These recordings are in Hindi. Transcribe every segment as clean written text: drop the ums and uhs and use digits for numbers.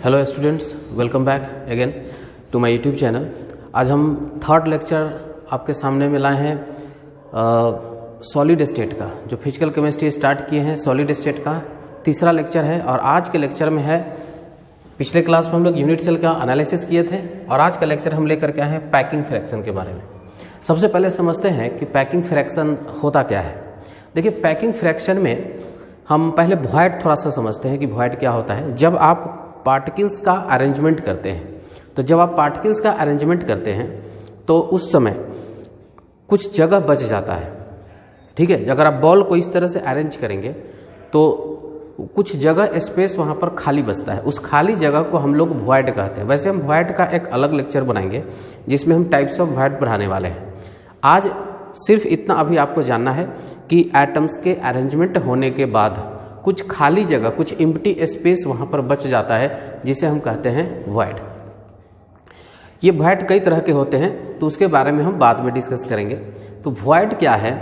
Hello students, welcome back again to my YouTube channel. आज हम थर्ड लेक्चर आपके सामने में लाए हैं सॉलिड स्टेट का। जो फिजिकल केमिस्ट्री स्टार्ट किए हैं सॉलिड स्टेट का तीसरा लेक्चर है और आज के लेक्चर में है, पिछले क्लास में हम लोग यूनिट सेल का एनालिसिस किए थे और आज का लेक्चर हम लेकर के आए हैं पैकिंग फ्रैक्शन के बारे में। सबसे पहले समझते हैं कि पैकिंग फ्रैक्शन होता क्या है। देखिए, पैकिंग फ्रैक्शन में हम पहले वॉइड थोड़ा सा समझते हैं कि वॉइड क्या होता है। जब आप पार्टिकल्स का अरेंजमेंट करते हैं, तो जब आप पार्टिकल्स का अरेंजमेंट करते हैं तो उस समय कुछ जगह बच जाता है। ठीक है, अगर आप बॉल को इस तरह से अरेंज करेंगे तो कुछ जगह स्पेस वहाँ पर खाली बचता है। उस खाली जगह को हम लोग वॉइड कहते हैं। वैसे हम वॉइड का एक अलग लेक्चर बनाएंगे जिसमें हम टाइप्स ऑफ वॉइड पढ़ाने वाले हैं। आज सिर्फ इतना अभी आपको जानना है कि एटम्स के अरेंजमेंट होने के बाद कुछ खाली जगह, कुछ एम्प्टी स्पेस वहाँ पर बच जाता है, जिसे हम कहते हैं वॉइड। ये वॉइड कई तरह के होते हैं तो उसके बारे में हम बाद में डिस्कस करेंगे। तो वॉइड क्या है?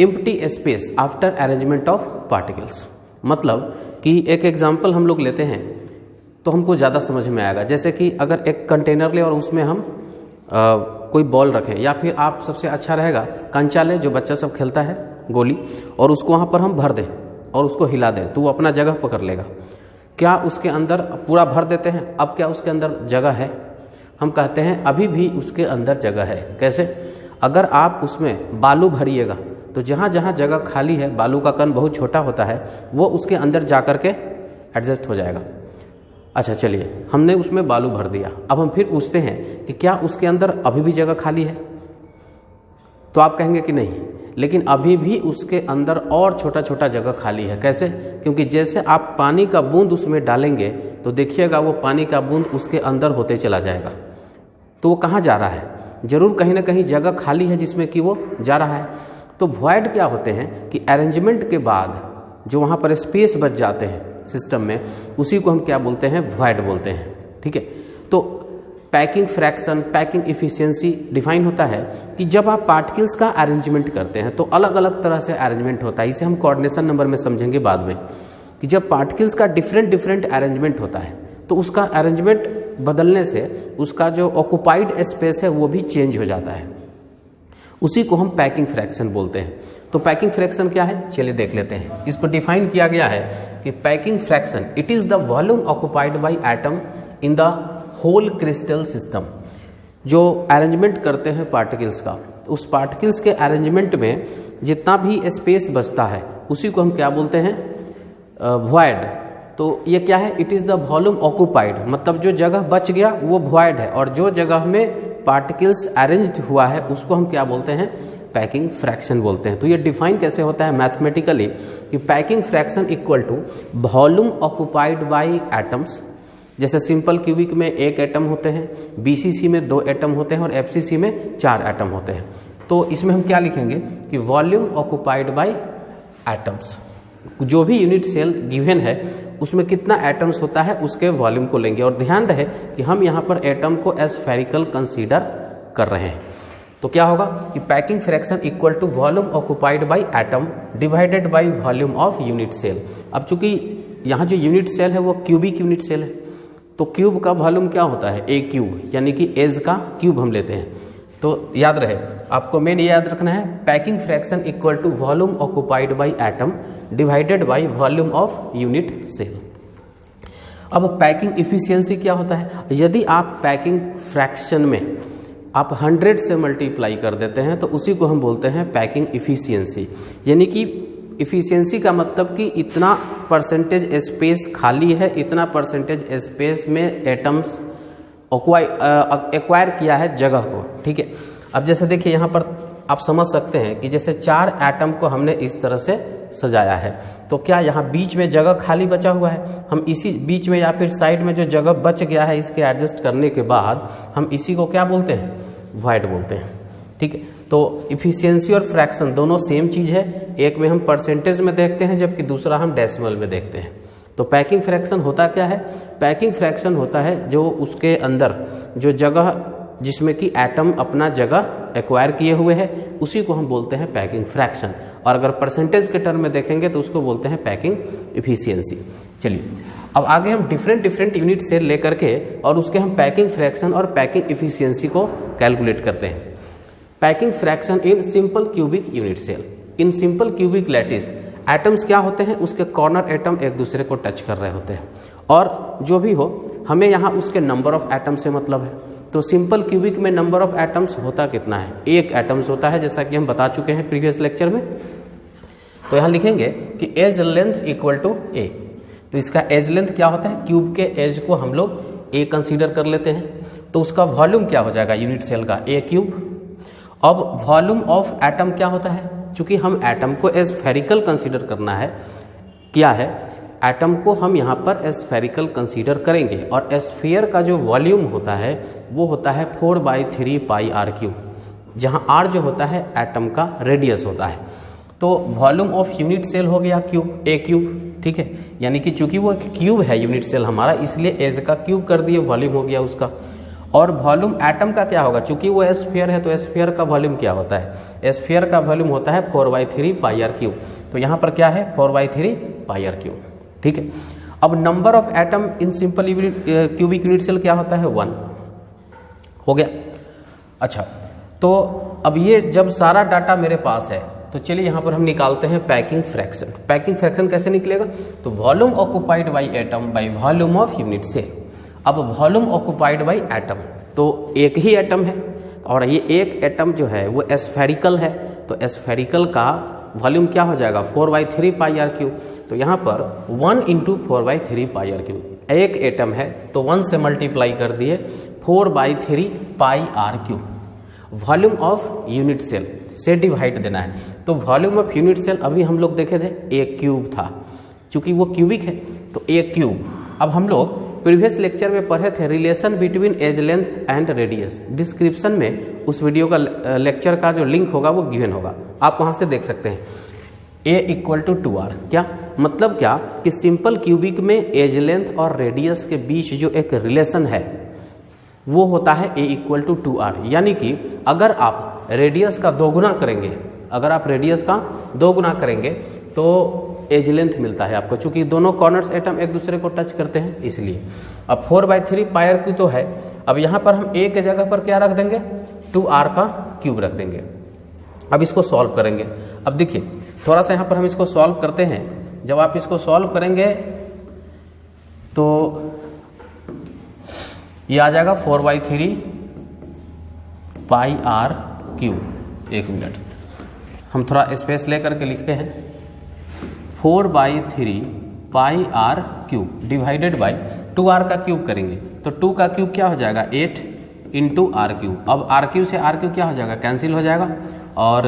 Empty space after arrangement of particles. मतलब कि एक एग्जांपल हम लोग लेते हैं तो हमको ज़्यादा समझ में आएगा। जैसे कि अगर एक कंटेनर ले और उसमें हम कोई बॉल रखें, या फिर आप सबसे अच्छा रहेगा कंचा ले, जो बच्चा सब खेलता है गोली, और उसको वहाँ पर हम भर दें और उसको हिला दें तो वो अपना जगह पकड़ लेगा। क्या उसके अंदर पूरा भर देते हैं? अब क्या उसके अंदर जगह है? हम कहते हैं अभी भी उसके अंदर जगह है। कैसे? अगर आप उसमें बालू भरिएगा तो जहाँ जहाँ जगह खाली है, बालू का कण बहुत छोटा होता है, वो उसके अंदर जा कर के एडजस्ट हो जाएगा। अच्छा, चलिए, हमने उसमें बालू भर दिया। अब हम फिर पूछते हैं कि क्या उसके अंदर अभी भी जगह खाली है? तो आप कहेंगे कि नहीं, लेकिन अभी भी उसके अंदर और छोटा छोटा जगह खाली है। कैसे? क्योंकि जैसे आप पानी का बूंद उसमें डालेंगे तो देखिएगा वो पानी का बूंद उसके अंदर होते चला जाएगा। तो वो कहाँ जा रहा है? जरूर कहीं ना कहीं जगह खाली है जिसमें कि वो जा रहा है। तो वॉइड क्या होते हैं कि अरेंजमेंट के बाद जो वहाँ पर स्पेस बच जाते हैं सिस्टम में, उसी को हम क्या बोलते हैं? वॉइड बोलते हैं। ठीक है, तो packing fraction, packing efficiency define होता है कि जब आप पार्टिकल्स का अरेंजमेंट करते हैं तो अलग अलग तरह से अरेंजमेंट होता है। इसे हम कोऑर्डिनेशन नंबर में समझेंगे बाद में, कि जब पार्टिकल्स का डिफरेंट अरेंजमेंट होता है तो उसका अरेंजमेंट बदलने से उसका जो ऑक्युपाइड स्पेस है वो भी चेंज हो जाता है। उसी को हम पैकिंग फ्रैक्शन बोलते हैं। तो पैकिंग फ्रैक्शन क्या है, चलिए देख लेते हैं। इसको डिफाइन किया गया है कि packing fraction it is the volume occupied by atom in the whole crystal system. जो अरेंजमेंट करते हैं पार्टिकल्स का, उस पार्टिकल्स के अरेंजमेंट में जितना भी स्पेस बचता है उसी को हम क्या बोलते हैं? वॉइड। तो ये क्या है? It is the volume occupied. मतलब जो जगह बच गया वो वॉइड है, और जो जगह में पार्टिकल्स अरेंज्ड हुआ है उसको हम क्या बोलते हैं? पैकिंग फ्रैक्शन बोलते हैं। तो ये डिफाइन कैसे होता है मैथमेटिकली कि packing fraction equal to volume occupied by atoms. जैसे सिंपल क्यूबिक में 1 एटम होते हैं, बीसीसी में 2 एटम होते हैं और एफसीसी में 4 एटम होते हैं। तो इसमें हम क्या लिखेंगे कि वॉल्यूम ऑक्युपाइड बाय एटम्स। जो भी यूनिट सेल गिवन है उसमें कितना एटम्स होता है उसके वॉल्यूम को लेंगे। और ध्यान रहे कि हम यहाँ पर एटम को स्फेरिकल कंसीडर कर रहे हैं। तो क्या होगा कि packing fraction equal to volume occupied by atom divided by volume of unit cell. अब चूंकि यहाँ जो यूनिट सेल है वो क्यूबिक यूनिट सेल है, तो क्यूब का वॉल्यूम क्या होता है? ए क्यूब, यानी कि एज का क्यूब हम लेते हैं। तो याद रहे, आपको मेन ये याद रखना है, packing fraction equal to volume occupied by atom divided by volume of unit cell. अब पैकिंग इफिशियंसी क्या होता है? यदि आप पैकिंग फ्रैक्शन में आप 100 से मल्टीप्लाई कर देते हैं तो उसी को हम बोलते हैं पैकिंग इफिशियंसी। यानी कि इफिशियंसी का मतलब कि इतना परसेंटेज स्पेस खाली है, इतना परसेंटेज स्पेस में एटम्स एक्वायर किया है जगह को। ठीक है, अब जैसे देखिए यहाँ पर आप समझ सकते हैं कि जैसे 4 एटम को हमने इस तरह से सजाया है, तो क्या यहाँ बीच में जगह खाली बचा हुआ है? हम इसी बीच में या फिर साइड में जो जगह बच गया है इसके एडजस्ट करने के बाद हम इसी को क्या बोलते हैं? वॉइड बोलते हैं। ठीक है, तो इफिशियंसी और फ्रैक्शन दोनों सेम चीज है। एक में हम परसेंटेज में देखते हैं जबकि दूसरा हम डेसिमल में देखते हैं। तो पैकिंग फ्रैक्शन होता क्या है? पैकिंग फ्रैक्शन होता है जो उसके अंदर जो जगह जिसमें कि एटम अपना जगह एक्वायर किए हुए है उसी को हम बोलते हैं पैकिंग फ्रैक्शन। और अगर परसेंटेज के टर्म में देखेंगे तो उसको बोलते हैं पैकिंग इफिशियंसी। चलिए अब आगे हम डिफरेंट यूनिट सेल लेकर के और उसके हम पैकिंग फ्रैक्शन और पैकिंग इफिशियंसी को कैलकुलेट करते हैं। Packing fraction in simple cubic unit cell. In simple cubic lattice atoms क्या होते हैं, उसके कॉर्नर एटम एक दूसरे को टच कर रहे होते हैं, और जो भी हो हमें यहाँ उसके नंबर ऑफ एटम से मतलब है। तो सिंपल क्यूबिक में नंबर ऑफ एटम्स होता कितना है, एक एटम्स होता है, जैसा कि हम बता चुके हैं प्रीवियस लेक्चर में। तो यहाँ लिखेंगे कि एज लेंथ इक्वल टू ए। तो इसका एज लेंथ क्या होता है, क्यूब के एज को हम लोग ए कंसीडर कर लेते हैं, तो उसका वॉल्यूम क्या हो जाएगा यूनिट सेल का, ए क्यूब। अब वॉल्यूम ऑफ एटम क्या होता है, चूंकि हम एटम को स्फेरिकल कंसीडर करना है, क्या है एटम को हम यहाँ पर स्फेरिकल कंसीडर करेंगे, और स्फीयर का जो वॉल्यूम होता है वो होता है 4/3 पाई आर क्यूब, जहाँ आर जो होता है एटम का रेडियस होता है। तो वॉल्यूम ऑफ यूनिट सेल हो गया क्यूब, ए क्यूब, ठीक है। यानी कि चूंकि वो क्यूब है यूनिट सेल हमारा, इसलिए एज का क्यूब कर दिए, वॉल्यूम हो गया उसका। और वॉल्यूम एटम का क्या होगा, चूंकि वो स्फीयर है तो स्फीयर का वॉल्यूम क्या होता है, स्फीयर का वॉल्यूम होता है 4/3 पाई आर क्यूब। तो यहाँ पर क्या है 4/3 पाई आर क्यूब, ठीक है। अब number of atom in simple cubic unit cell क्या होता है, 1 हो गया। अच्छा, तो अब ये जब सारा डाटा मेरे पास है तो चलिए यहाँ पर हम निकालते हैं पैकिंग फ्रैक्शन। पैकिंग फ्रैक्शन कैसे निकलेगा, तो volume occupied by atom by volume of unit cell. अब वॉल्यूम ऑक्युपाइड बाई एटम, तो एक ही एटम है और ये एक एटम जो है वो स्फेरिकल है, तो स्फेरिकल का वॉल्यूम क्या हो जाएगा 4/3 पाई आर क्यूब। तो यहाँ पर 1 × 4/3 पाई आर क्यूब, एक एटम है तो 1 से मल्टीप्लाई कर दिए 4/3 pi r cube. Volume of unit cell से डिवाइड देना है, तो वॉल्यूम ऑफ यूनिट सेल अभी हम लोग देखे थे एक क्यूब था, चूंकि वो क्यूबिक है तो एक क्यूब। अब हम लोग प्रीवियस लेक्चर में पढ़े थे relation between edge length and radius, description में उस वीडियो का लेक्चर का जो लिंक होगा वो गिवन होगा, आप वहां से देख सकते हैं। ए इक्वल टू 2r, क्या मतलब, क्या कि सिंपल क्यूबिक में एज लेंथ और रेडियस के बीच जो एक रिलेशन है वो होता है ए इक्वल टू 2r। यानी कि अगर आप रेडियस का 2 गुना करेंगे, अगर आप रेडियस का 2 गुना करेंगे तो एज लेंथ मिलता है आपको, चूंकि दोनों कॉर्नर्स एटम एक दूसरे को टच करते हैं इसलिए। अब 4/3 पाई आर क्यूब तो है, अब यहाँ पर हम ए के जगह पर क्या रख देंगे, 2r का क्यूब रख देंगे। अब इसको सॉल्व करेंगे। अब देखिए थोड़ा सा यहाँ पर हम इसको सॉल्व करते हैं। जब आप इसको सॉल्व करेंगे तो ये आ जाएगा 4/3 पाई आर क्यूब। एक मिनट, हम थोड़ा स्पेस लेकर के लिखते हैं, 4/3 pi r cube divided by 2r का क्यूब करेंगे तो 2 का क्यूब क्या हो जाएगा 8 × r क्यूब। अब r क्यूब से r क्यूब क्या हो जाएगा, कैंसिल हो जाएगा, और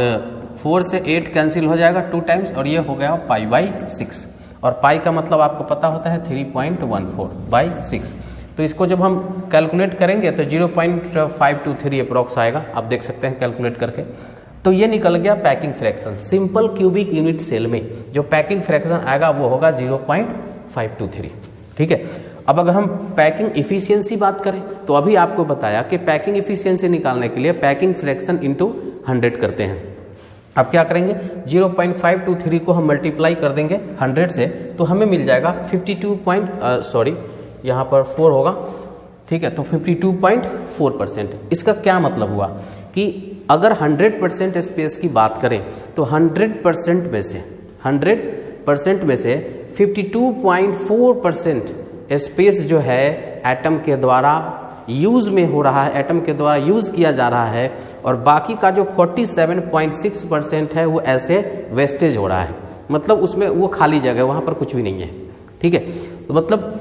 4 से 8 कैंसिल हो जाएगा 2 टाइम्स, और ये हो गया π/6। और पाई का मतलब आपको पता होता है 3.14/6। तो इसको जब हम कैलकुलेट करेंगे तो 0.523 अप्रॉक्स आएगा, आप देख सकते हैं कैलकुलेट करके। तो ये निकल गया packing fraction. Simple cubic unit cell में जो पैकिंग फ्रैक्शन आएगा वो होगा 0.523, ठीक है। अब अगर हम पैकिंग इफिशियंसी बात करें तो अभी आपको बताया कि पैकिंग इफिशियंसी निकालने के लिए पैकिंग फ्रैक्शन इंटू 100 करते हैं। अब क्या करेंगे, 0.523 को हम मल्टीप्लाई कर देंगे 100 से, तो हमें मिल जाएगा 52 यहाँ पर 4 होगा, ठीक है, तो 52.4%। इसका क्या मतलब हुआ कि अगर 100% स्पेस की बात करें तो 100% में से 52.4% स्पेस जो है एटम के द्वारा यूज में हो रहा है, एटम के द्वारा यूज किया जा रहा है, और बाकी का जो 47.6% है वो ऐसे वेस्टेज हो रहा है, मतलब उसमें वो खाली जगह है, वहाँ पर कुछ भी नहीं है, ठीक है। तो मतलब,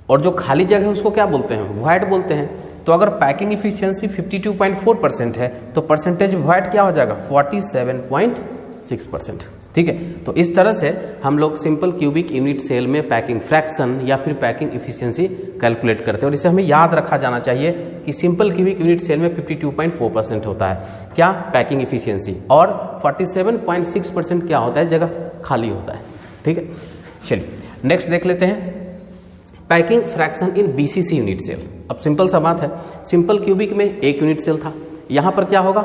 और जो खाली जगह है उसको क्या बोलते हैं, वॉइड बोलते हैं। तो अगर पैकिंग इफिशियंसी 52.4% है तो परसेंटेज वॉइड क्या हो जाएगा 47.6%, ठीक है। तो इस तरह से हम लोग सिंपल क्यूबिक यूनिट सेल में पैकिंग फ्रैक्शन या फिर पैकिंग इफिशियंसी कैलकुलेट करते हैं, और इसे हमें याद रखा जाना चाहिए कि सिंपल क्यूबिक यूनिट सेल में 52.4% होता है क्या, पैकिंग इफिशियंसी, और 47.6% क्या होता है, जगह खाली होता है, ठीक है। चलिए नेक्स्ट देख लेते हैं, packing fraction in BCC unit cell. अब सिंपल सा बात है, सिंपल क्यूबिक में एक यूनिट सेल था, यहाँ पर क्या होगा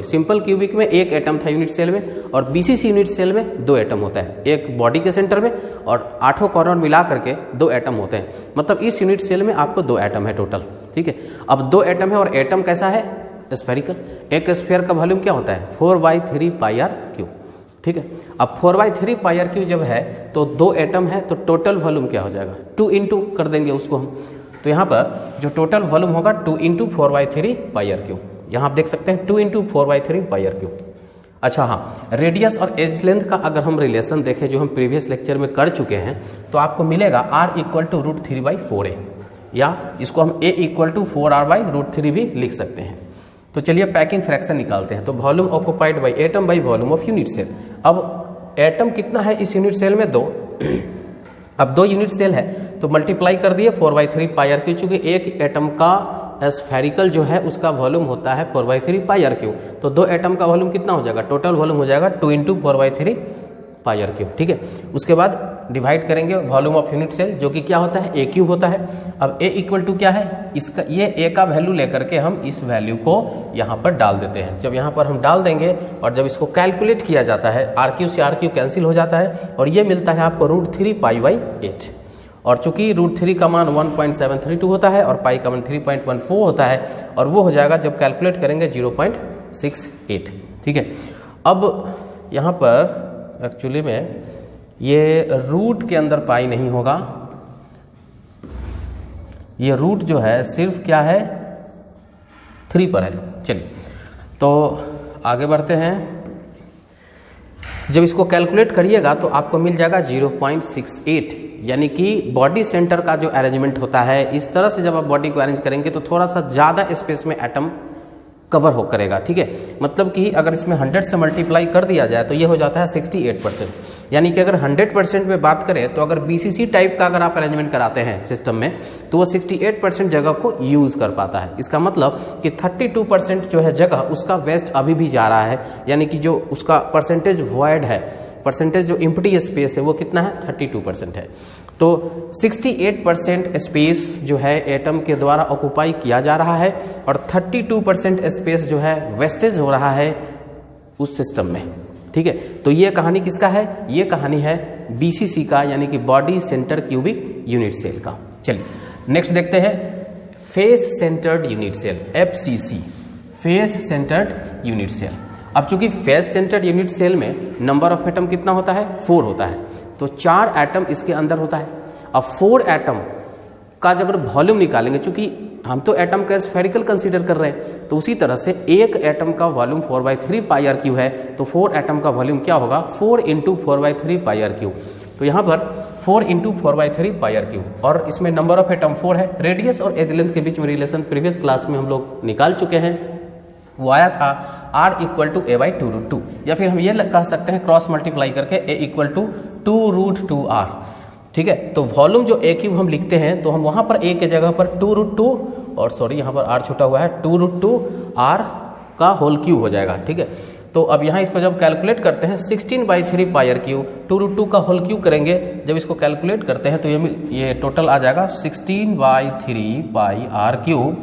सिंपल क्यूबिक में एक एटम था यूनिट सेल में, और बीसीसी यूनिट सेल में 2 एटम होता है, एक बॉडी के सेंटर में और 8 कॉर्नर मिला करके 2 एटम होते हैं। मतलब इस यूनिट सेल में आपको 2 एटम है टोटल, ठीक है। अब 2 एटम है और एटम कैसा है, स्फेरिकल। एक स्फीयर का वॉल्यूम क्या होता है, 4/3 πr3, ठीक है। अब 4/3 πr3 जब है तो 2 एटम है तो टोटल वॉल्यूम क्या हो जाएगा, 2 इंटू कर देंगे उसको हम, तो यहाँ पर जो टोटल वॉल्यूम होगा 2 इंटू 4/3 πr3। यहाँ आप देख सकते हैं 2 इंटू 4/3 πr3। अच्छा हाँ, रेडियस और एज लेंथ का अगर हम रिलेशन देखें जो हम प्रीवियस लेक्चर में कर चुके हैं, तो आपको मिलेगा r इक्वल टू √3/4a, या इसको हम a इक्वल टू 4r/√3 भी लिख सकते हैं। तो चलिए पैकिंग फ्रैक्शन निकालते हैं। तो volume occupied by atom by volume of unit cell. अब एटम कितना है इस यूनिट सेल में, 2। अब 2 यूनिट सेल है तो मल्टीप्लाई कर दिए 4/3 πr3, चूंकि एक एटम का स्फेरिकल जो है उसका वॉल्यूम होता है 4/3 πr3, तो 2 एटम का वॉल्यूम कितना हो जाएगा, टोटल वॉल्यूम हो जाएगा 2 इंटू 4/3 πr3, ठीक है। उसके बाद डिवाइड करेंगे वॉल्यूम ऑफ यूनिट सेल, जो कि क्या होता है, a³ होता है। अब a इक्वल टू क्या है, इसका ये a का वैल्यू लेकर के हम इस वैल्यू को यहाँ पर डाल देते हैं। जब यहाँ पर हम डाल देंगे और जब इसको कैलकुलेट किया जाता है, r³ से r³ कैंसिल हो जाता है और ये मिलता है आपको √3π/8। और चूंकि √3 का मान 1.732 होता है और पाई का मान 3.14 होता है, और वो हो जाएगा जब कैलकुलेट करेंगे 0.68, ठीक है। अब यहाँ पर एक्चुअली में ये रूट के अंदर पाई नहीं होगा, ये रूट जो है सिर्फ क्या है, 3 पर है। चलिए तो आगे बढ़ते हैं। जब इसको कैलकुलेट करिएगा तो आपको मिल जाएगा 0.68, यानी कि बॉडी सेंटर का जो अरेंजमेंट होता है, इस तरह से जब आप बॉडी को अरेंज करेंगे तो थोड़ा सा ज़्यादा स्पेस में एटम कवर हो करेगा, ठीक है। मतलब कि अगर इसमें 100 से मल्टीप्लाई कर दिया जाए तो ये हो जाता है 68%। यानी कि अगर 100% में बात करें तो अगर बीसीसी टाइप का अगर आप अरेंजमेंट कराते हैं सिस्टम में, तो वो 68% जगह को यूज़ कर पाता है। इसका मतलब कि 32% जो है जगह उसका वेस्ट अभी भी जा रहा है, यानी कि जो उसका परसेंटेज वॉइड है, परसेंटेज जो एम्प्टी स्पेस है वो कितना है, 32% है। तो 68% स्पेस जो है एटम के द्वारा ऑक्युपाई किया जा रहा है और 32% स्पेस जो है वेस्टेज हो रहा है उस सिस्टम में, ठीक है। तो ये कहानी किसका है, ये कहानी है बीसीसी का, यानी कि body centre cubic unit cell का। चलिए नेक्स्ट देखते हैं face centred unit cell, FCC, face centred unit cell. अब चूंकि फेस सेंटर्ड यूनिट सेल में नंबर ऑफ एटम कितना होता है, 4 होता है, तो 4 एटम इसके अंदर होता है। अब 4 एटम का जब वॉल्यूम निकालेंगे, चूंकि हम तो एटम का स्फेरिकल कंसीडर कर रहे हैं, तो उसी तरह से एक एटम का वॉल्यूम 4/3 πr3 है, तो 4 एटम का वॉल्यूम क्या होगा, 4 इंटू 4/3 πr3। तो यहाँ पर 4 इंटू 4/3 πr3, और इसमें नंबर ऑफ एटम 4 है। रेडियस और एज लेंथ के बीच में रिलेशन प्रीवियस क्लास में हम लोग निकाल चुके हैं, वो आया था r इक्वल टू a/2√2, या फिर हम ये कह सकते हैं क्रॉस मल्टीप्लाई करके a इक्वल टू 2√2r, ठीक है। तो वॉल्यूम जो a³ हम लिखते हैं, तो हम वहां पर a के जगह पर 2√2, और सॉरी यहाँ पर r छूटा हुआ है, 2√2r का होल क्यूब हो जाएगा, ठीक है। तो अब यहाँ इसको जब कैलकुलेट करते हैं 16/3 πr3, 2√2 का होल क्यूब करेंगे, जब इसको कैलकुलेट करते हैं तो ये टोटल आ जाएगा 16/3 πr3,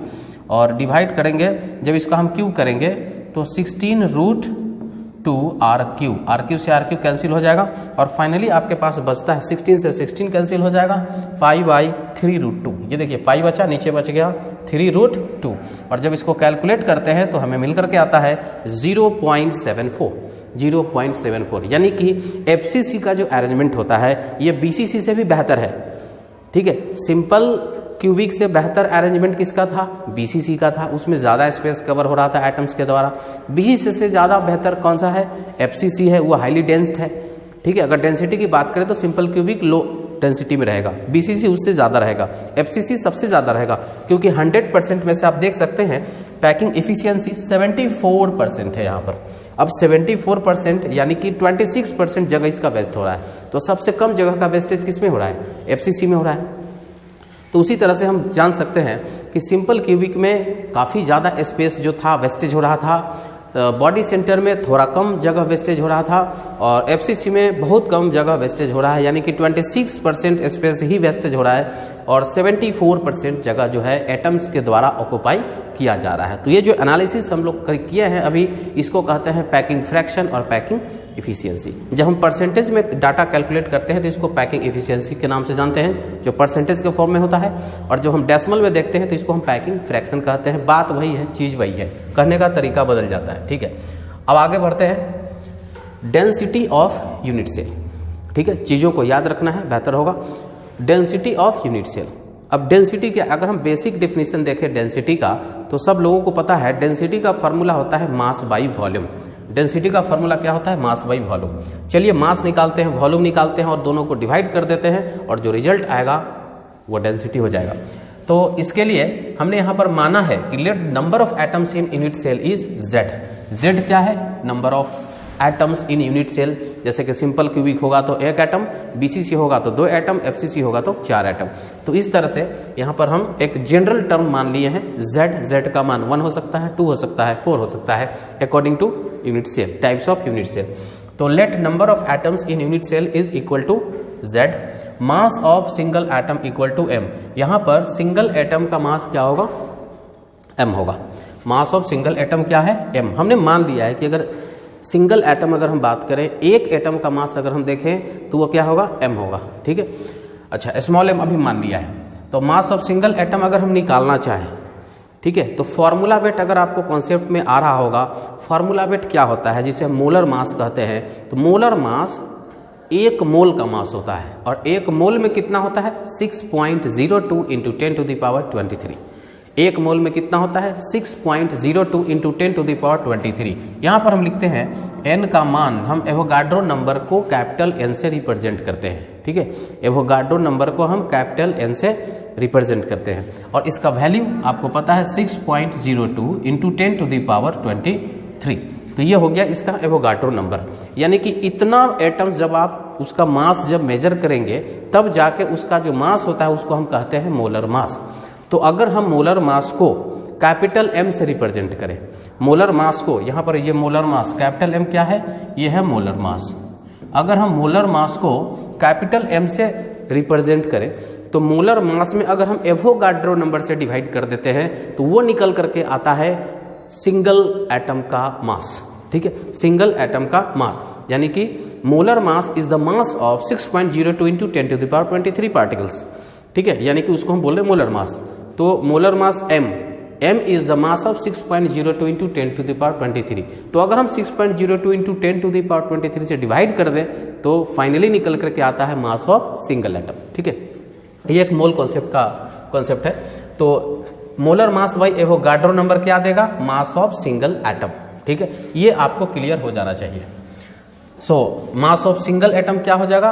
और डिवाइड करेंगे, जब इसको हम क्यूब करेंगे तो 16√2r3, r³ से r³ कैंसिल हो जाएगा, और फाइनली आपके पास बचता है 16 से 16 कैंसिल हो जाएगा, π/3√2। ये देखिए पाई बचा, नीचे बच गया 3√2, और जब इसको कैलकुलेट करते हैं तो हमें मिल करके आता है 0.74, यानी कि एफसीसी का जो अरेंजमेंट होता है ये बीसीसी से भी बेहतर है, ठीक है। सिंपल क्यूबिक से बेहतर अरेंजमेंट किसका था, बीसीसी का था, उसमें ज़्यादा स्पेस कवर हो रहा था एटम्स के द्वारा। बीसीसी से ज़्यादा बेहतर कौन सा है, एफसीसी है, वो हाईली डेंस्ड है, ठीक है। अगर डेंसिटी की बात करें तो सिंपल क्यूबिक लो डेंसिटी में रहेगा, बीसीसी उससे ज़्यादा रहेगा, एफसीसी सबसे ज़्यादा रहेगा, क्योंकि 100% में से आप देख सकते हैं पैकिंग एफिशिएंसी 74% है यहाँ पर। अब 74% यानी कि 26% जगह इसका वेस्ट हो रहा है, तो सबसे कम जगह का वेस्टेज किस में हो रहा है, एफसीसी में हो रहा है। तो उसी तरह से हम जान सकते हैं कि सिंपल क्यूबिक में काफ़ी ज़्यादा स्पेस जो था वेस्टेज हो रहा था, बॉडी सेंटर में थोड़ा कम जगह वेस्टेज हो रहा था, और एफसीसी में बहुत कम जगह वेस्टेज हो रहा है, यानी कि 26% स्पेस ही वेस्टेज हो रहा है, और 74% जगह जो है एटम्स के द्वारा ऑक्युपाई किया जा रहा है। तो ये जो एनालिसिस हम लोग किए हैं अभी, इसको कहते हैं पैकिंग फ्रैक्शन और पैकिंग इफिशियंसी। जब हम परसेंटेज में डाटा कैलकुलेट करते हैं तो इसको पैकिंग इफिशियंसी के नाम से जानते हैं, जो परसेंटेज के फॉर्म में होता है, और जब हम डेसिमल में देखते हैं तो इसको हम पैकिंग फ्रैक्शन कहते हैं। बात वही है, चीज़ वही है, कहने का तरीका बदल जाता है। ठीक है, अब आगे बढ़ते हैं। डेंसिटी ऑफ यूनिट सेल, ठीक है, चीज़ों को याद रखना है, बेहतर होगा। Density of unit cell. अब डेंसिटी के अगर हम बेसिक डेफिनेशन देखें डेंसिटी का, तो सब लोगों को पता है डेंसिटी का फार्मूला होता है मास बाई वॉल्यूम। डेंसिटी का फार्मूला क्या होता है? मास बाई वॉल्यूम। चलिए मास निकालते हैं, वॉल्यूम निकालते हैं और दोनों को डिवाइड कर देते हैं और जो रिजल्ट आएगा वो डेंसिटी हो जाएगा। तो इसके लिए हमने यहाँ पर माना है कि let number of atoms in unit cell is Z. Z क्या है? Number of atoms in unit cell. जैसे कि सिंपल क्यूबिक होगा तो एक एटम, बीसीसी होगा तो 2 एटम, एफसीसी होगा तो 4 एटम। तो इस तरह से यहाँ पर हम एक जनरल टर्म मान लिए हैं जेड। जेड का मान 1 हो सकता है, 2 हो सकता है, 4 हो सकता है, according to unit cell, types of unit cell. तो let number of atoms in unit cell is equal to Z, mass of single atom equal to M. यहाँ पर सिंगल एटम का मास क्या होगा? एम होगा। मास ऑफ सिंगल एटम क्या है? एम। हमने मान लिया है कि अगर सिंगल एटम अगर हम बात करें, एक एटम का मास अगर हम देखें तो वो क्या होगा? एम होगा। ठीक है, अच्छा स्मॉल एम अभी मान लिया है। तो मास ऑफ सिंगल एटम अगर हम निकालना चाहें, ठीक है, तो फॉर्मूला वेट अगर आपको कॉन्सेप्ट में आ रहा होगा, फॉर्मूला वेट क्या होता है जिसे हम मोलर मास कहते हैं। तो मोलर मास 1 मोल का मास होता है और 1 मोल में कितना होता है? 6.02 इंटू 10 टू द पावर 23। 1 मोल में कितना होता है? 6.02 इंटू 10 टू द पावर 23। यहाँ पर हम लिखते हैं एन का मान, हम एवोगाड्रो नंबर को कैपिटल एन से रिप्रेजेंट करते हैं। ठीक है, एवोगाड्रो नंबर को हम कैपिटल एन से रिप्रेजेंट करते हैं और इसका वैल्यू आपको पता है 6.02 इंटू 10 टू द पावर 23। तो ये हो गया इसका एवोगाड्रो नंबर। यानी कि इतना एटम्स जब आप उसका मास जब मेजर करेंगे तब जाके उसका जो मास होता है उसको हम कहते हैं मोलर मास। तो अगर हम मोलर मास को कैपिटल एम से रिप्रेजेंट करें, मोलर मास को, यहाँ पर ये मोलर मास कैपिटल एम क्या है? ये है मोलर मास। अगर हम मोलर मास को कैपिटल एम से रिप्रेजेंट करें तो मोलर मास में अगर हम एवोगाड्रो नंबर से डिवाइड कर देते हैं तो वो निकल करके आता है सिंगल एटम का मास। ठीक है, सिंगल एटम का मास, यानी कि molar mass is the mass of 6.02 into 10 to the power 23 particles. ठीक है, यानी कि उसको हम बोल रहे हैं मोलर मास। तो molar mass m is the mass of 6.02 into 10 to the power 23। तो अगर हम 6.02 इंटू 10 टू द पावर 23 से डिवाइड कर दें तो फाइनली निकल करके आता है मास ऑफ सिंगल एटम। ठीक है, ये एक मोल कॉन्सेप्ट है। तो molar mass by Avogadro number क्या देगा? मास ऑफ सिंगल एटम। ठीक है, ये आपको क्लियर हो जाना चाहिए। सो मास ऑफ सिंगल एटम क्या हो जाएगा?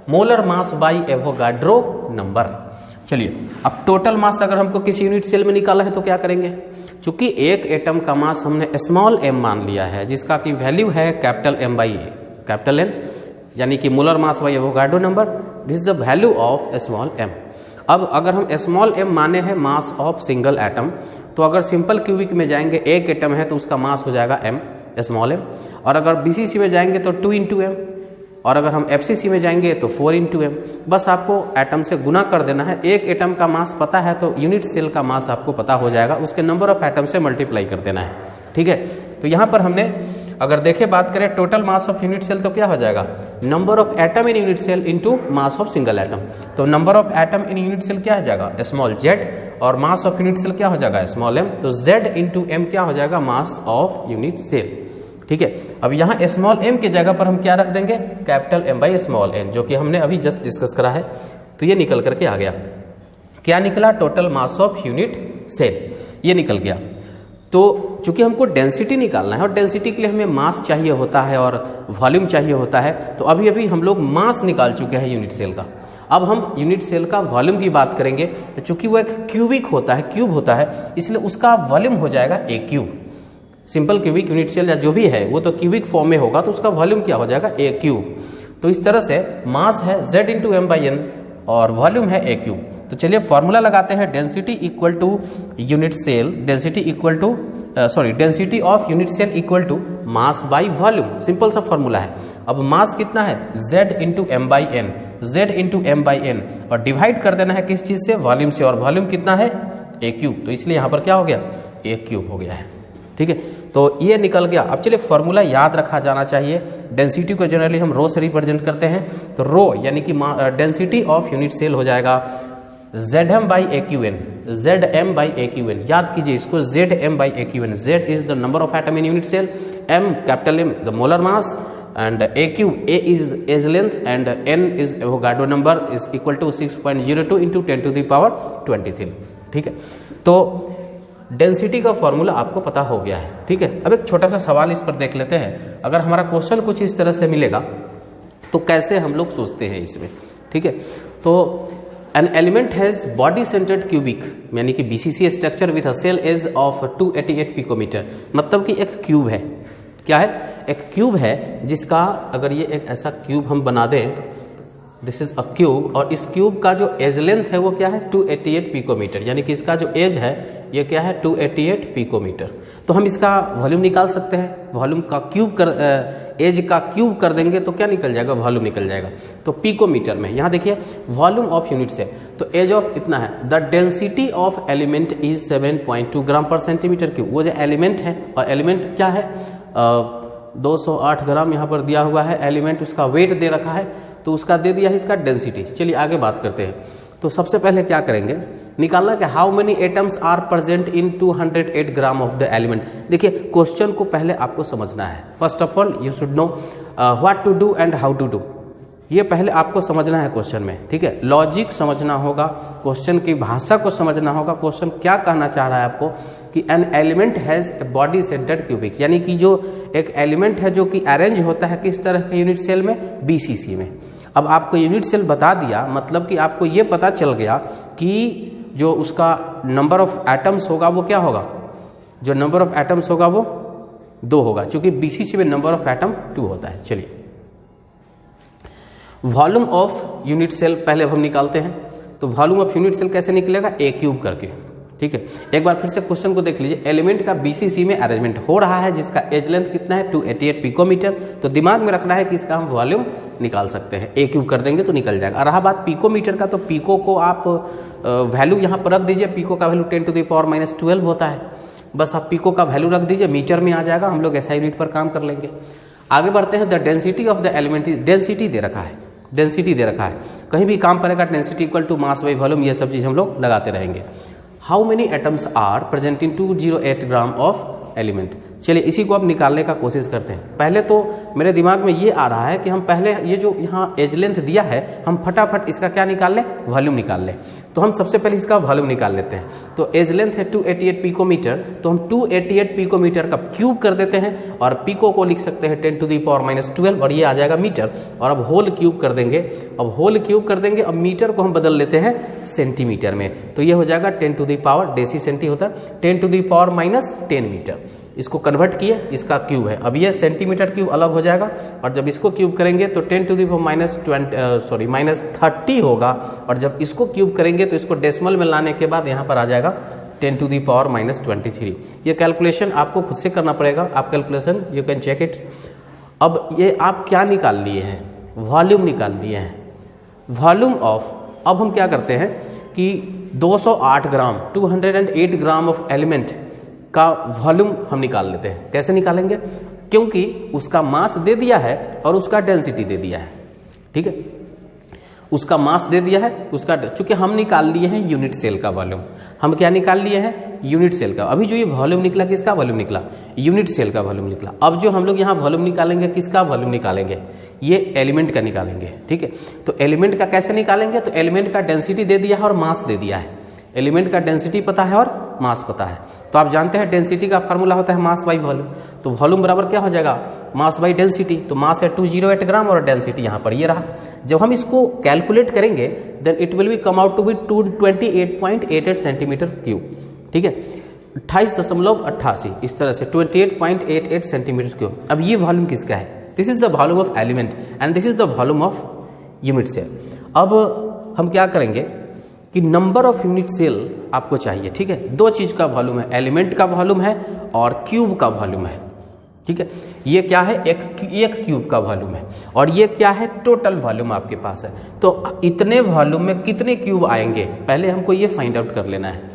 Molar mass by Avogadro number. चलिए अब टोटल मास अगर हमको किसी यूनिट सेल में निकाला है तो क्या करेंगे? चूंकि एक एटम का मास हमने स्मॉल m मान लिया है जिसका की वैल्यू है capital M by A, capital M, यानी कि molar mass by Avogadro number, this is the value of small m। अब अगर हम स्मॉल m माने हैं मास ऑफ सिंगल एटम, तो अगर सिंपल क्यूबिक में जाएंगे, एक एटम है तो उसका मास हो जाएगा m, स्मॉल m, और अगर बीसीसी में जाएंगे तो 2 इंटू m, और अगर हम एफसीसी में जाएंगे तो 4 इंटू m। बस आपको एटम से गुना कर देना है। एक एटम का मास पता है तो यूनिट सेल का मास आपको पता हो जाएगा, उसके नंबर ऑफ एटम से मल्टीप्लाई कर देना है। ठीक है, तो यहाँ पर हमने अगर देखे बात करें total mass of unit cell तो क्या हो जाएगा? Number of atom in unit cell into mass of single atom. तो number of atom in unit cell क्या हो जाएगा? स्मॉल z, और मास ऑफ यूनिट सेल क्या हो जाएगा? Small m। तो z इंटू m क्या हो जाएगा? Mass of unit cell. ठीक है, अब यहाँ स्मॉल m की जगह पर हम क्या रख देंगे? Capital M by small n, जो कि हमने अभी जस्ट डिस्कस करा है। तो ये निकल करके आ गया, क्या निकला? Total mass of unit cell, ये निकल गया। तो चूंकि हमको डेंसिटी निकालना है और डेंसिटी के लिए हमें मास चाहिए होता है और वॉल्यूम चाहिए होता है, तो अभी अभी हम लोग मास निकाल चुके हैं यूनिट सेल का। अब हम यूनिट सेल का वॉल्यूम की बात करेंगे। चूंकि वो एक क्यूबिक होता है, क्यूब होता है, इसलिए उसका वॉल्यूम हो जाएगा a cube. Simple cubic unit cell या जो भी है वो तो क्यूबिक फॉर्म में होगा, तो उसका वॉल्यूम क्या हो जाएगा? A cube. तो इस तरह से मास है z into M by N और वॉल्यूम है ए क्यूब। तो चलिए फॉर्मूला लगाते हैं, density equal to unit cell, density equal to density of unit cell equal to mass by volume. Simple सा फॉर्मूला है। अब मास कितना है? z into M by N, z into M by N, और डिवाइड कर देना है किस चीज से? वॉल्यूम से, और वॉल्यूम कितना है? A cube. तो इसलिए यहाँ पर क्या हो गया? ए क्यूब हो गया है। ठीक है, तो ये निकल गया। अब चलिए फॉर्मूला याद रखा जाना चाहिए। डेंसिटी को जनरली हम रो से रिप्रेजेंट करते हैं, तो रो यानी कि डेंसिटी ऑफ यूनिट सेल हो जाएगा Zm by AQN, Zm by AQN। याद कीजिए इसको, Zm by AQN। Z is the number of atom in unit cell, M capital M the molar mass, and AQ A is edge length, and N is Avogadro number is equal to 6.02 into 10 to the power 23। ठीक है, तो डेंसिटी का फॉर्मूला आपको पता हो गया है। ठीक है, अब एक छोटा सा सवाल इस पर देख लेते हैं। अगर हमारा क्वेश्चन कुछ इस तरह से मिलेगा तो कैसे हम लोग सोचते हैं इसमें। ठीक है, तो an element has body centred cubic यानी कि BCC structure with a cell edge of 288 picometre. मतलब कि एक क्यूब है, क्या है, एक क्यूब है जिसका, अगर ये एक ऐसा क्यूब हम बना दें, दिस इज अ क्यूब, और इस क्यूब का जो एज लेंथ है वो क्या है 288 पिकोमीटर, यानी कि इसका जो एज है ये क्या है 288 पिकोमीटर। तो हम इसका वॉल्यूम निकाल सकते हैं। वॉल्यूम का क्यूब कर एज का क्यूब कर देंगे तो क्या निकल जाएगा, वॉल्यूम निकल जाएगा। तो पिकोमीटर में यहाँ देखिए वॉल्यूम ऑफ यूनिट से, तो एज ऑफ इतना है। The density of element is 7.2 ग्राम पर सेंटीमीटर क्यूब। वो जो एलिमेंट है, और एलिमेंट क्या है 208 ग्राम यहाँ पर दिया हुआ है एलिमेंट, उसका वेट दे रखा है, तो उसका दे दिया है इसका डेंसिटी। चलिए आगे बात करते हैं। तो सबसे पहले क्या करेंगे, निकालना कि how many atoms are present in 208 gram of the element. देखिए क्वेश्चन को पहले आपको समझना है। First of all you should know what to do and how to do. ये पहले आपको समझना है क्वेश्चन में। ठीक है, लॉजिक समझना होगा, क्वेश्चन की भाषा को समझना होगा। क्वेश्चन क्या कहना चाह रहा है आपको कि N element has a body centred cubic, यानी कि जो एक एलिमेंट है जो कि अरेंज होता है किस तरह के यूनिट सेल में, BCC में। अब आपको यूनिट सेल बता दिया, मतलब कि आपको ये पता चल गया कि जो उसका नंबर ऑफ एटम्स होगा वो क्या होगा, जो नंबर ऑफ एटम्स होगा वो 2 होगा, क्योंकि BCC में नंबर ऑफ एटम 2 होता है। चलिए वॉल्यूम ऑफ यूनिट सेल पहले हम निकालते हैं। तो वॉल्यूम ऑफ यूनिट सेल कैसे निकलेगा, ए क्यूब करके। ठीक है, एक बार फिर से क्वेश्चन को देख लीजिए। एलिमेंट का BCC में अरेंजमेंट हो रहा है जिसका एज लेंथ कितना है 288 पिकोमीटर। तो दिमाग में रखना है कि इसका हम वॉल्यूम निकाल सकते हैं, ए क्यूब कर देंगे तो निकल जाएगा। रहा बात पिकोमीटर का, तो पिको को आप वैल्यू यहाँ पर रख दीजिए। पिको का वैल्यू 10 to the power -12 होता है। बस आप पिको का वैल्यू रख दीजिए, मीटर में आ जाएगा। हम लोग SI यूनिट पर काम कर लेंगे। आगे बढ़ते हैं। The density of the element is, density दे रखा है, डेंसिटी दे रखा है, कहीं भी काम पड़ेगा density equal to mass by volume, ये सब चीज हम लोग लगाते रहेंगे। How many atoms are present in 208 gram of element. चलिए इसी को अब निकालने का कोशिश करते हैं। पहले तो मेरे दिमाग में ये आ रहा है कि हम पहले ये जो यहाँ एज लेंथ दिया है, हम फटाफट इसका क्या निकाल लें, वॉल्यूम निकाल लें। तो हम सबसे पहले इसका वॉल्यूम निकाल लेते हैं। तो एज लेंथ है 288 पिकोमीटर, तो हम 288 पिकोमीटर का क्यूब कर देते हैं, और पिको को लिख सकते हैं 10 to the power -12, और ये आ जाएगा मीटर। और अब होल क्यूब कर देंगे, अब होल क्यूब कर देंगे। अब मीटर को हम बदल लेते हैं सेंटीमीटर में, तो ये हो जाएगा 10 to the power, deci centi होता है, 10 to the power -10 मीटर। इसको कन्वर्ट किए, इसका क्यूब है। अब ये सेंटीमीटर क्यूब अलग हो जाएगा, और जब इसको क्यूब करेंगे तो 10 to the power -30 होगा। और जब इसको क्यूब करेंगे तो इसको डेसिमल में लाने के बाद यहाँ पर आ जाएगा 10 to the power -23। ये कैलकुलेशन आपको खुद से करना पड़ेगा। आप calculation you can check it. अब ये आप क्या निकाल लिए हैं, वॉल्यूम निकाल लिए हैं, वॉल्यूम ऑफ। अब हम क्या करते हैं कि 208 ग्राम 208 ग्राम ऑफ एलिमेंट का वॉल्यूम हम निकाल लेते हैं। कैसे निकालेंगे, क्योंकि उसका मास दे दिया है और उसका डेंसिटी दे दिया है। ठीक है, उसका मास दे दिया है, उसका, चूंकि हम निकाल लिए हैं यूनिट सेल का वॉल्यूम। हम क्या निकाल लिए हैं, यूनिट सेल का। अभी जो ये वॉल्यूम निकला, किसका वॉल्यूम निकला, यूनिट सेल का वॉल्यूम निकला। अब जो हम लोग यहाँ वॉल्यूम निकालेंगे, किसका वॉल्यूम निकालेंगे, ये एलिमेंट का निकालेंगे। ठीक है, तो एलिमेंट का कैसे निकालेंगे, तो एलिमेंट का डेंसिटी दे दिया है और मास दे दिया है। एलिमेंट का डेंसिटी पता है और मास पता है। तो आप जानते हैं डेंसिटी का फार्मूला होता है मास बाई वॉल्यूम। तो वॉल्यूम बराबर क्या हो जाएगा, मास बाई डेंसिटी। तो मास है 208 ग्राम और डेंसिटी यहाँ पर ये रहा। जब हम इसको कैलकुलेट करेंगे then it will be come out to be 28.88 centimetre cube. ठीक है, 28.88, इस तरह से 28.88 सेंटीमीटर क्यूब। अब ये वॉल्यूम किसका है, this is the volume of element and this is the volume of unit cell. अब हम क्या करेंगे कि नंबर ऑफ यूनिट सेल आपको चाहिए। ठीक है, दो चीज का वॉल्यूम है, एलिमेंट का वॉल्यूम है और क्यूब का वॉल्यूम है। ठीक है, ये क्या है, एक क्यूब का वॉल्यूम है, और ये क्या है, टोटल वॉल्यूम आपके पास है। तो इतने वॉल्यूम में कितने क्यूब आएंगे, पहले हमको ये फाइंड आउट कर लेना है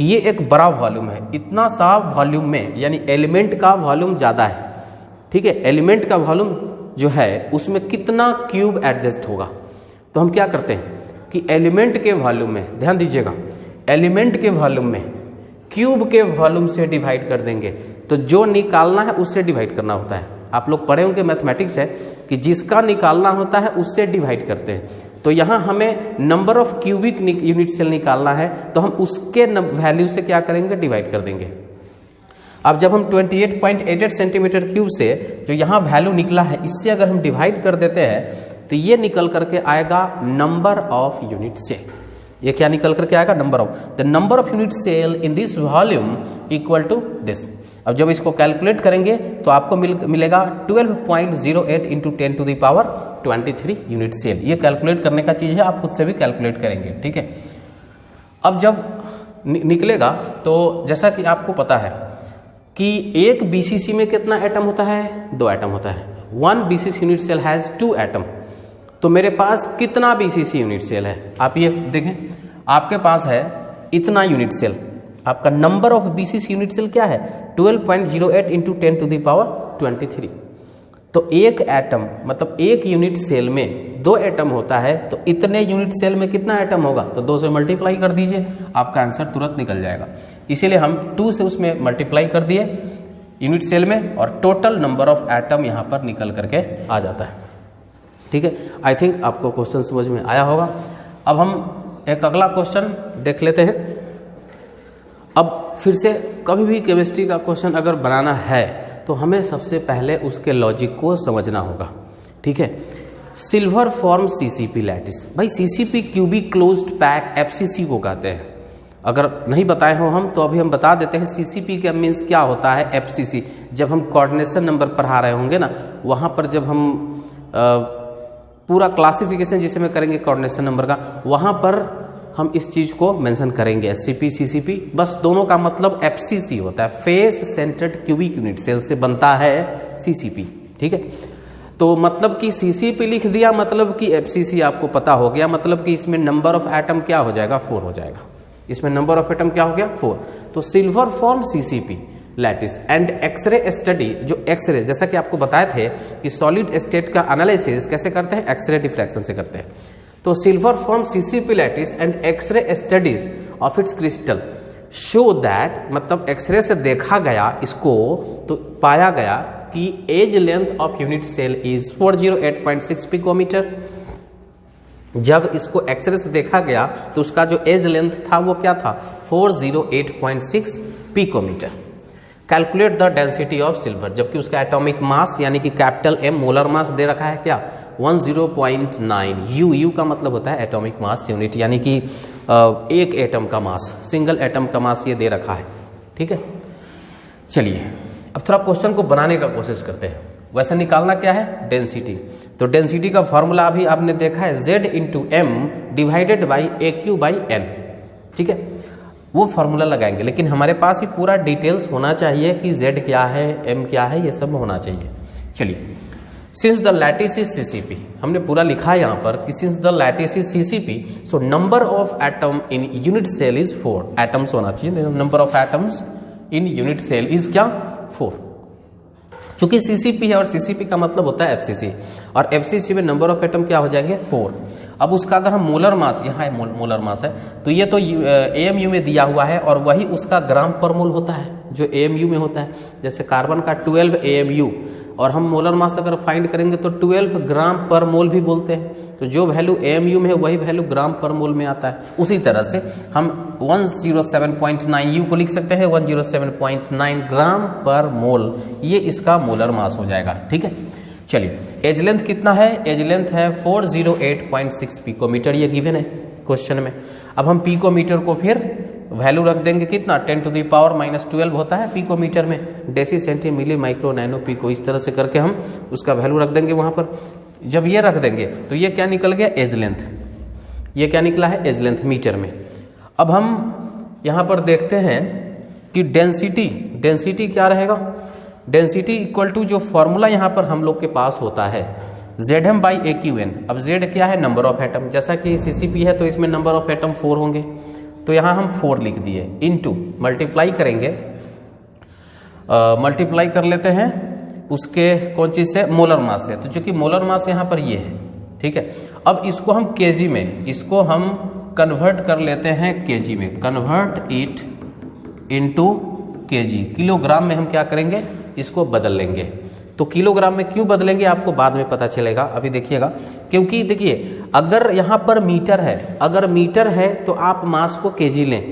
कि ये एक बड़ा वॉल्यूम है, इतना सा वॉल्यूम में यानी एलिमेंट का वॉल्यूम ज़्यादा है, ठीक है, एलिमेंट का वॉल्यूम जो है उसमें कितना क्यूब एडजस्ट होगा। तो हम क्या करते हैं कि एलिमेंट के वॉल्यूम में, ध्यान दीजिएगा, एलिमेंट के वॉल्यूम में क्यूब के वॉल्यूम से डिवाइड कर देंगे। तो जो निकालना है उससे डिवाइड करना होता है। आप लोग पढ़े होंगे मैथमेटिक्स है कि जिसका निकालना होता है उससे डिवाइड करते हैं। तो यहाँ हमें number of cubic unit cell निकालना है, तो हम उसके वैल्यू से क्या करेंगे, डिवाइड कर देंगे। अब जब हम 28.88 सेंटीमीटर क्यूब से जो यहाँ वैल्यू निकला है इससे अगर हम डिवाइड कर देते हैं तो ये निकल करके आएगा नंबर ऑफ यूनिट सेल। ये क्या निकल करके आएगा, number of, the number of unit cell in this volume equal to this. अब जब इसको कैलकुलेट करेंगे तो आपको मिलेगा 12.08 into 10 to the power 23 unit cell. ये कैलकुलेट करने का चीज़ है, आप खुद से भी कैलकुलेट करेंगे, ठीक है। अब जब निकलेगा तो जैसा कि आपको पता है कि एक बीसीसी में कितना एटम होता है, 2 एटम होता है। 1 BCC unit cell has 2 atom. तो मेरे पास कितना बीसीसी यूनिट सेल है, आप ये देखें, आपके पास है इतना यूनिट सेल, आपका number of BCC unit cell क्या है, 12.08 इंटू 10 टू द पावर 23। तो एक एटम मतलब एक यूनिट सेल में 2 एटम होता है, तो इतने यूनिट सेल में कितना एटम होगा, तो 2 से मल्टीप्लाई कर दीजिए, आपका आंसर तुरंत निकल जाएगा। इसीलिए हम 2 से उसमें मल्टीप्लाई कर दिए यूनिट सेल में, और टोटल नंबर ऑफ एटम यहाँ पर निकल करके आ जाता है, ठीक है। आई थिंक आपको क्वेश्चन समझ में आया होगा। अब हम एक अगला क्वेश्चन देख लेते हैं। अब फिर से कभी भी केमिस्ट्री का क्वेश्चन अगर बनाना है तो हमें सबसे पहले उसके लॉजिक को समझना होगा, ठीक है। सिल्वर फॉर्म सीसीपी लैटिस, भाई CCP cubic closed pack FCC को कहते हैं। अगर नहीं बताए हो हम तो अभी हम बता देते हैं, सीसीपी का मीन्स क्या होता है, एफसीसी। जब हम कोऑर्डिनेशन नंबर पढ़ा रहे होंगे ना, वहाँ पर जब हम पूरा क्लासिफिकेशन जिसे में करेंगे कोऑर्डिनेशन नंबर का, वहाँ पर हम इस चीज़ को मेंशन करेंगे, एससीपी सीसीपी, बस दोनों का मतलब एफसीसी होता है, face centred cubic unit cell से बनता है सीसीपी, ठीक है। तो मतलब कि सीसीपी लिख दिया, मतलब कि एफसीसी आपको पता हो गया, मतलब कि इसमें नंबर ऑफ एटम क्या हो जाएगा, 4 हो जाएगा। इसमें नंबर ऑफ एटम क्या हो गया, 4। तो silver form CCP lattice and X-ray study, जो एक्सरे, जैसा कि आपको बताए थे कि सॉलिड स्टेट का एनालिसिस कैसे करते हैं, एक्सरे डिफ्रैक्शन से करते हैं। तो silver form CCP lattice and x ray studies of its crystal show that, मतलब एक्सरे से देखा गया इसको तो पाया गया कि edge length of unit cell is 408.6 picometre. जब इसको एक्सरे से देखा गया तो उसका जो एज लेंथ था वो क्या था, 408.6 picometre. Calculate the density of silver, जबकि उसका एटॉमिक मास यानी कि कैपिटल एम मोलर मास दे रखा है क्या, 10.9। यू का मतलब होता है एटॉमिक मास यूनिट, यानी कि एक एटम का मास, सिंगल एटम का मास ये दे रखा है, ठीक है। चलिए अब थोड़ा क्वेश्चन को बनाने का कोशिश करते हैं। वैसे निकालना क्या है, डेंसिटी। तो डेंसिटी का फॉर्मूला अभी आपने देखा है, Z into M divided by AQ/N, ठीक है, वो फॉर्मूला लगाएंगे। लेकिन हमारे पास ही पूरा डिटेल्स होना चाहिए कि Z क्या है, M क्या है, ये सब होना चाहिए। चलिए, since the lattice is CCP, हमने पूरा लिखा है यहाँ पर कि since the lattice is CCP, so number of atom in unit cell is 4। Atoms होना चाहिए, number of atoms in unit cell is क्या, 4। चूंकि सीसीपी है और सीसीपी का मतलब होता है एफसीसी, और एफसीसी में नंबर ऑफ एटम क्या हो जाएंगे, 4। अब उसका अगर हम मोलर मास, यहाँ है मोलर मास है, तो ये तो एएमयू में दिया हुआ है और वही उसका ग्राम पर मोल होता है जो एएमयू में होता है। जैसे कार्बन का 12 एएमयू, और हम मोलर मास अगर फाइंड करेंगे तो 12 ग्राम पर मोल भी बोलते हैं। तो जो वैल्यू एएमयू में है वही वैल्यू ग्राम पर मोल में आता है। उसी तरह से हम 107.9 यू को लिख सकते हैं 107.9 ग्राम पर मोल, ये इसका मोलर मास हो जाएगा, ठीक है। चलिए, एज लेंथ कितना है, एज लेंथ है 408.6 पिकोमीटर, ये गिवन है क्वेश्चन में। अब हम पिकोमीटर को फिर वैल्यू रख देंगे कितना, 10 टू द पावर -12 होता है पिकोमीटर में, deci centi milli micro nano pico, इस तरह से करके हम उसका वैल्यू रख देंगे वहाँ पर। जब ये रख देंगे तो ये क्या निकल गया, एज लेंथ। ये क्या निकला है, एज लेंथ मीटर में। अब हम यहाँ पर देखते हैं कि डेंसिटी क्या रहेगा, डेंसिटी इक्वल टू जो फॉर्मूला यहाँ पर हम लोग के पास होता है Zm/AQN। अब Z क्या है, नंबर ऑफ एटम, जैसा कि सीसीपी है तो इसमें नंबर ऑफ एटम 4 होंगे, तो तो यहाँ हम 4 लिख दिए, इनटू मल्टीप्लाई करेंगे, मल्टीप्लाई कर लेते हैं उसके कौन चीज़ से, मोलर मास से। तो चूंकि मोलर मास यहाँ पर ये है, ठीक है। अब इसको हम केजी में, इसको हम कन्वर्ट कर लेते हैं केजी में, convert it into KG, kilogram में हम क्या करेंगे, इसको बदल लेंगे। तो किलोग्राम में क्यों बदलेंगे आपको बाद में पता चलेगा, अभी देखिएगा। क्योंकि देखिए अगर यहाँ पर मीटर है, अगर मीटर है तो आप मास को केजी लें,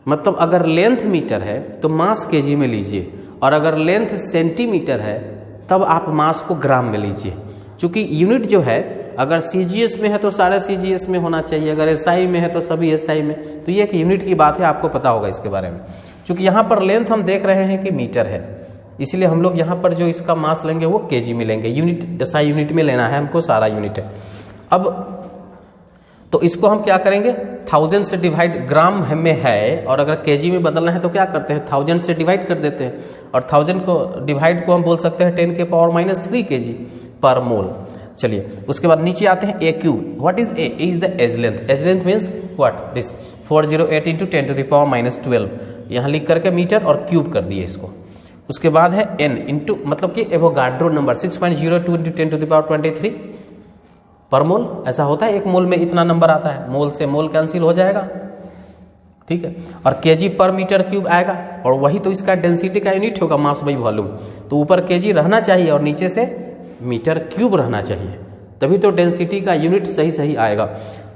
मतलब अगर लेंथ मीटर है तो मास केजी में लीजिए, और अगर लेंथ सेंटीमीटर है तब आप मास को ग्राम में लीजिए। क्योंकि यूनिट जो है अगर सीजीएस में है तो सारे सीजीएस में होना चाहिए, अगर एसआई में है तो सभी एसआई में। तो ये एक यूनिट की बात है, आपको पता होगा इसके बारे में। क्योंकि यहाँ पर लेंथ हम देख रहे हैं कि मीटर है, इसलिए हम लोग यहाँ पर जो इसका मास लेंगे वो केजी में लेंगे, यूनिट एसआई यूनिट में लेना है हमको, सारा यूनिट है। अब तो इसको हम क्या करेंगे, 1000 से डिवाइड, ग्राम में है और अगर केजी में बदलना है तो क्या करते हैं, 1000 से डिवाइड कर देते हैं, और 1000 को डिवाइड को हम बोल सकते हैं 10 के पावर -3 kg पर मोल। चलिए उसके बाद नीचे आते हैं a cube. What is a is the edge length, edge length means what, this 408 into 10 to the power -12, यहाँ लिख करके मीटर और क्यूब कर दिए इसको। उसके बाद है एन इंटू, मतलब कि Avogadro number 6.02 into 10 to the power 23 पर मोल। ऐसा होता है, एक मोल में इतना नंबर आता है, मोल से मोल कैंसिल हो जाएगा, ठीक है। और केजी पर मीटर क्यूब आएगा, और वही तो इसका डेंसिटी का यूनिट होगा, मास बाई वॉल्यूम। तो ऊपर केजी रहना चाहिए और नीचे से मीटर क्यूब रहना चाहिए, तभी तो डेंसिटी का यूनिट सही सही आएगा।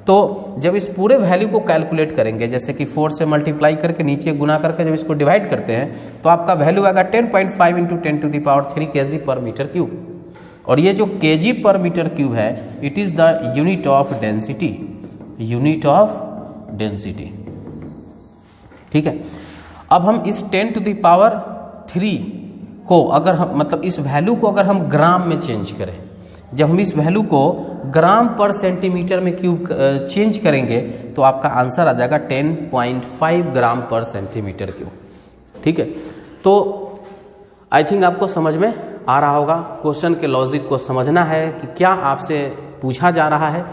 तो जब इस पूरे वैल्यू को कैलकुलेट करेंगे, जैसे कि 4 से मल्टीप्लाई करके नीचे गुना करके जब इसको डिवाइड करते हैं तो आपका वैल्यू आएगा 10.5 into 10 to the power 3 kg पर मीटर क्यूब। और ये जो केजी पर मीटर क्यूब है, it is the unit of density, unit of density, ठीक है। अब हम इस 10 to the power 3 को अगर हम, मतलब इस वैल्यू को अगर हम ग्राम में चेंज करें, जब हम इस वैल्यू को ग्राम पर सेंटीमीटर में क्यूब चेंज करेंगे तो आपका आंसर आ जाएगा 10.5 ग्राम पर सेंटीमीटर क्यूब, ठीक है। तो आई थिंक आपको समझ में आ रहा होगा, क्वेश्चन के लॉजिक को समझना है कि क्या आपसे पूछा जा रहा है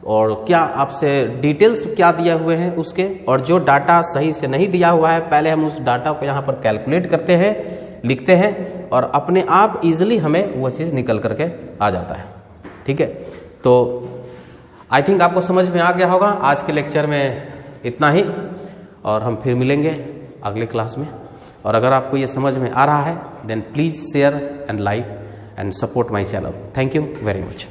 और क्या आपसे डिटेल्स क्या दिया हुए हैं उसके, और जो डाटा सही से नहीं दिया हुआ है पहले हम उस डाटा को यहाँ पर कैलकुलेट करते हैं, लिखते हैं, और अपने आप इजीली हमें वो चीज़ निकल करके आ जाता है, ठीक है। तो आई थिंक आपको समझ में आ गया होगा। आज के लेक्चर में इतना ही, और हम फिर मिलेंगे अगले क्लास में। और अगर आपको ये समझ में आ रहा है then please share and like and support my channel. Thank you very much.